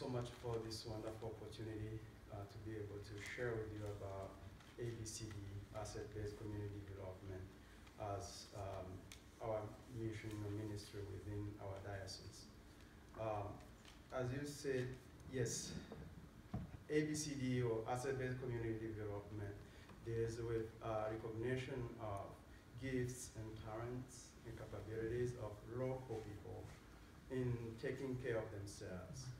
so much for this wonderful opportunity to be able to share with you about ABCD, Asset-Based Community Development, as our mission or ministry within our diocese. As you said, yes, ABCD or Asset-Based Community Development deals with recognition of gifts and talents and capabilities of local people in taking care of themselves.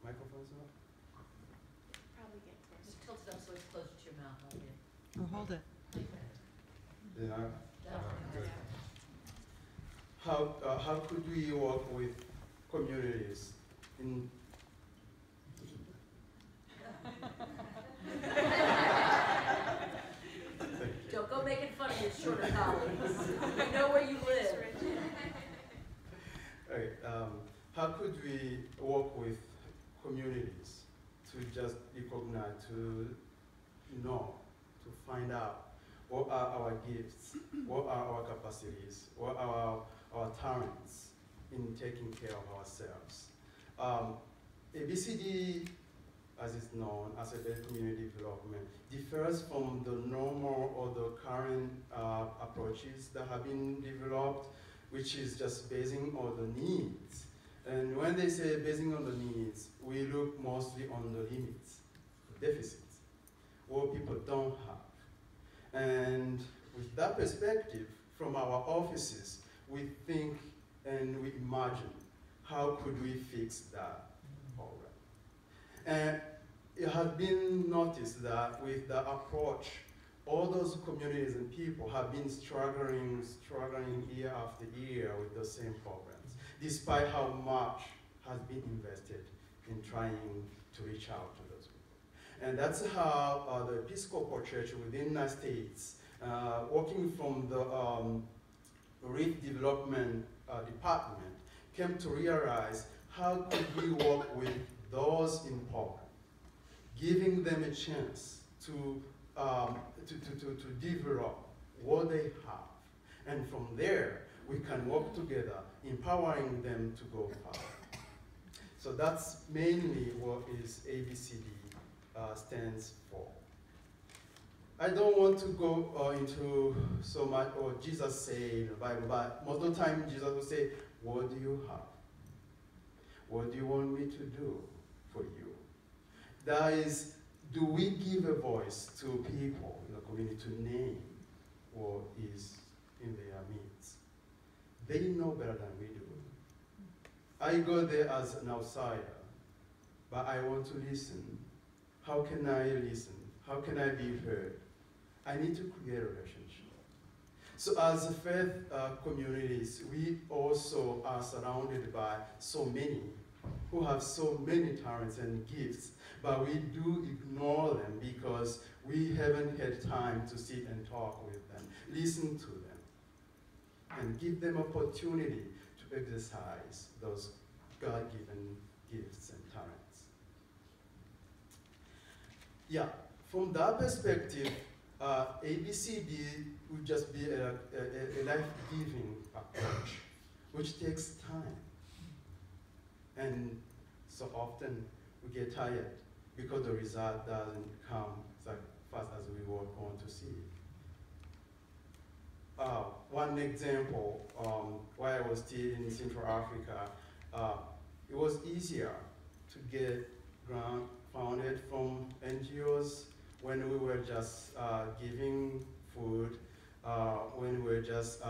Microphone's not? Probably get closer. Just tilt it up so it's closer to your mouth. Oh, hold it. How could we work with communities in Don't go making fun of your shorter colleagues. We know where you live. Okay, how could we work with communities to just recognize, to know, to find out what are our gifts, what are our capacities, what are our talents in taking care of ourselves. ABCD, as is known, Asset-Based Community Development, differs from the normal or the current approaches that have been developed, which is just basing on the needs. And when they say basing on the needs, we look mostly on the limits, the deficits, what people don't have. And with that perspective, from our offices, we think and we imagine, how could we fix that problem? And it has been noticed that with the approach, all those communities and people have been struggling year after year with the same problems, despite how much has been invested in trying to reach out to those people. And that's how the Episcopal Church within the United States, working from the Reef Development Department, came to realize how could we work with those in power, giving them a chance to develop what they have. And from there, we can work together, empowering them to go further. So that's mainly what is ABCD stands for. I don't want to go into so much what Jesus said in the Bible, but most of the time Jesus will say, what do you have? What do you want me to do for you? That is, do we give a voice to people in the community to name what is in their midst? They know better than we do. I go there as an outsider, but I want to listen. How can I listen? How can I be heard? I need to create a relationship. So as faith communities, we also are surrounded by so many who have so many talents and gifts, but we do ignore them because we haven't had time to sit and talk with them, listen to them, and give them opportunity to exercise those God-given gifts and talents. Yeah, from that perspective, ABCD would just be a life-giving approach, which takes time. And so often we get tired because the result doesn't come as fast as we would want to see. One example, while I was still in Central Africa, it was easier to get grant funded from NGOs when we were just giving food, when we were just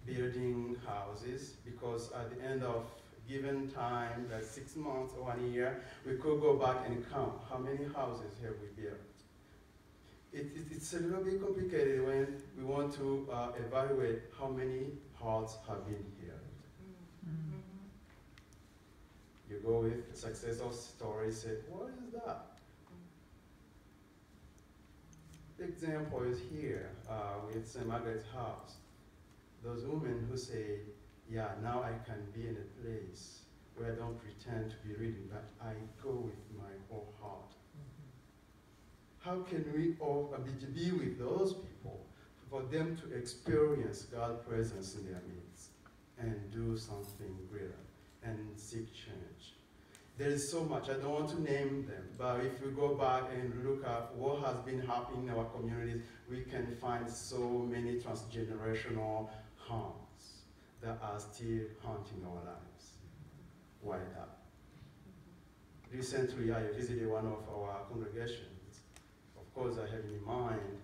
building houses, because at the end of given time, like 6 months or 1 year, we could go back and count how many houses have we built. It's a little bit complicated when we want to evaluate how many hearts have been healed. Mm. You go with a successful story, say, what is that? The example is here with St. Margaret's house. Those women who say, yeah, now I can be in a place where I don't pretend to be reading, but I go with my whole heart. How can we all be with those people for them to experience God's presence in their midst and do something greater and seek change? There is so much. I don't want to name them, but if we go back and look at what has been happening in our communities, we can find so many transgenerational harms that are still haunting our lives. Why that? Recently, I visited one of our congregations. Of course, I have in mind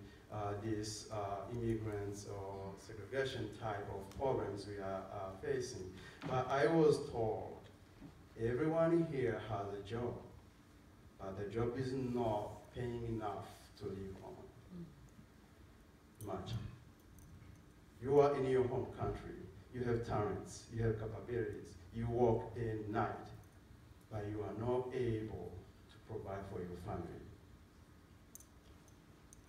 these immigrants or segregation type of problems we are facing. But I was told everyone here has a job, but the job is not paying enough to live on. Much. You are in your home country. You have talents. You have capabilities. You work day and night, but you are not able to provide for your family.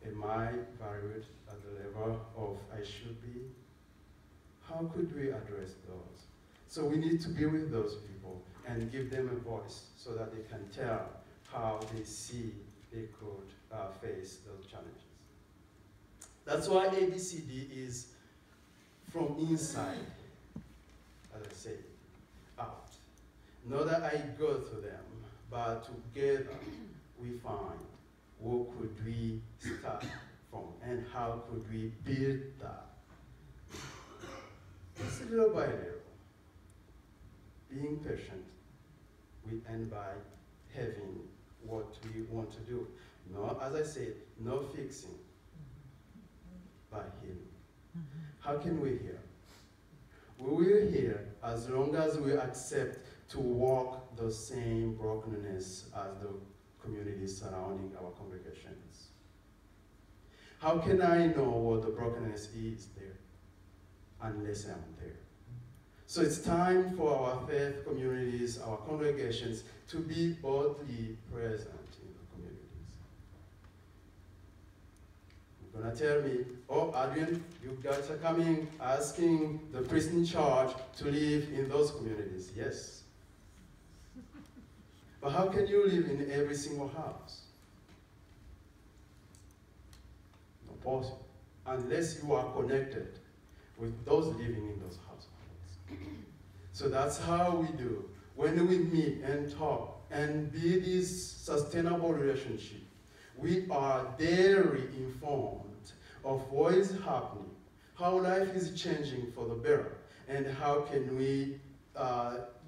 Am I valued at the level of I should be? How could we address those? So we need to be with those people and give them a voice so that they can tell how they see they could face those challenges. That's why ABCD is from inside, as I say, out. Not that I go to them, but together we find what could we start from and how could we build that. It's little by little. Being patient, we end by having what we want to do. No, as I said, no fixing, but healing. How can we heal? We will heal as long as we accept to walk the same brokenness as the communities surrounding our congregations. How can I know what the brokenness is there unless I'm there? So it's time for our faith communities, our congregations, to be boldly present in the communities. You're gonna tell me, oh, Adrian, you guys are coming asking the priest in charge to live in those communities. Yes. But how can you live in every single house? Not possible. Unless you are connected with those living in those households. So that's how we do. When we meet and talk and build this sustainable relationship, we are daily informed of what is happening, how life is changing for the better, and how can we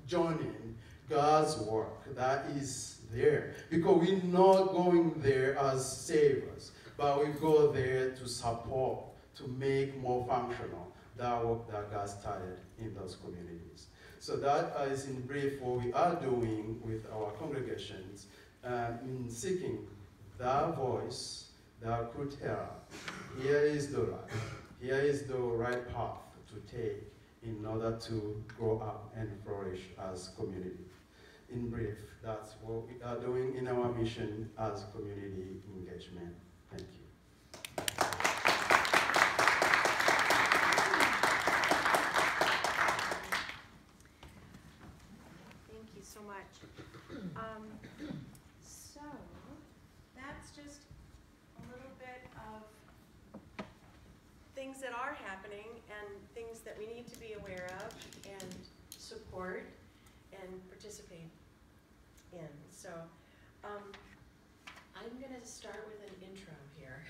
join in God's work that is there. Because we're not going there as saviors, but we go there to support, to make more functional that work that God started in those communities. So that is in brief what we are doing with our congregations in seeking that voice that could help. Here is the right. Here is the right path to take in order to grow up and flourish as community. In brief, that's what we are doing in our mission as community engagement. Thank you. Thank you so much. So that's just a little bit of things that are happening and things that we need to be aware of and support and participate in. So I'm going to start with an intro here.